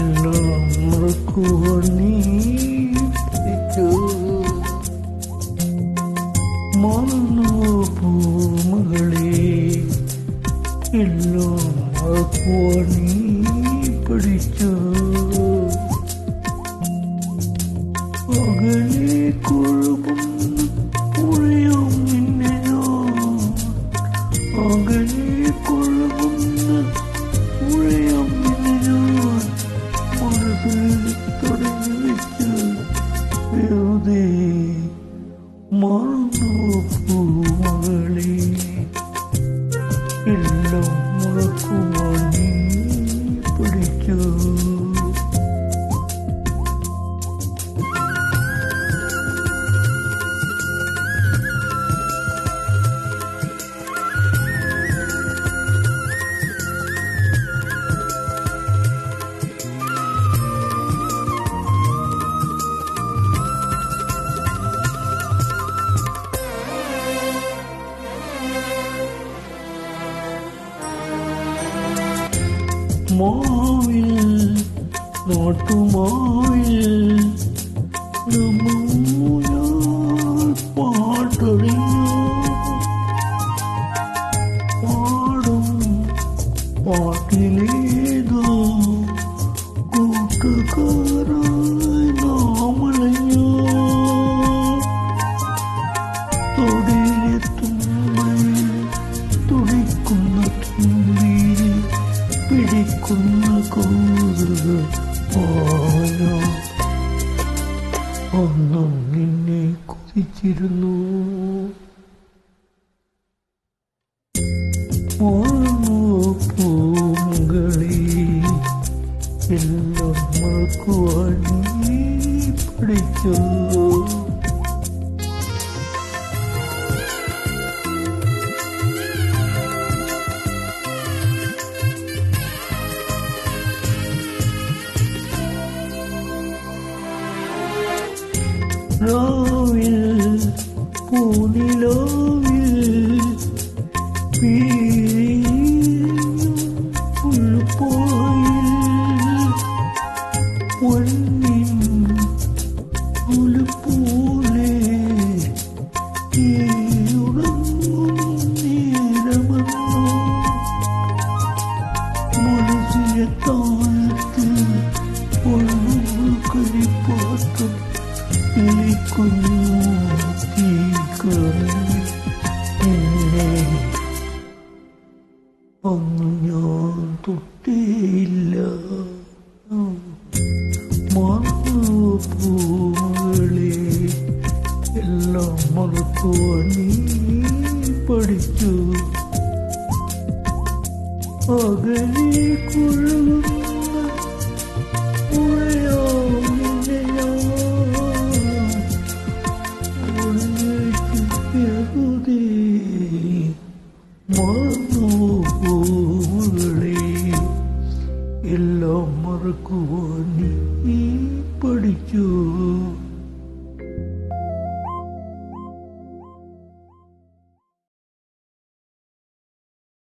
എല്ലാം മറക്കുവാൻ നീ പഠിച്ചു. മറന്നു പൂമകളെ എല്ലാം മറക്കുവാൻ നീ പഠിച്ചു. അകലെ കൊഴുകുന്ന പുഴയും നിന്നെയോ, അകലെ കൊഴുകുന്ന പുഴയും നിന്നെയോ മനസ്സിൽ തുടങ്ങി വെച്ച് വെറുതെ മറന്നു പൂമകളെ എല്ലാം മറക്കുവാൻ നീ പഠിച്ചു. മാവിൽ നാട്ടുമാവിൽ പാട്ടറിഞ്ഞു പാടും പാട്ടിലേതോ കൂട്ടുകാരായി നാമലഞ്ഞു. തൊടിയിലെത്തുമ്പോൾ തുടിക്കുന്ന തുമ്പി പിടിക്കുന്ന കൗതുക ആരോ ഒന്നും നിന്നെ കൊതിച്ചിരുന്നു. മറന്നു പൂമകളെ എല്ലാം മറക്കുവാൻ നീ പഠിച്ചു. രാവിൽ പൂനിലാവിൽ പുൽപ്പായിൽ പൊന്നിൻ പുൽപോലെ നേരമെന്നോ മനസ്സിലെ താഴത്ത് കരിപ്പാത്തും അന്ന് ഞാൻ തൊട്ടേയില്ല. മറന്നു പൂമകളെ എല്ലാം മറക്കുവാൻ നീ പഠിച്ചു. അകലെ കൊഴുകുന്ന പുഴയോ നിന്നെയോ വെറുതെ മറന്നു പൂമകളെ എല്ലാം മറക്കുവാൻ നീ പഠിച്ചു.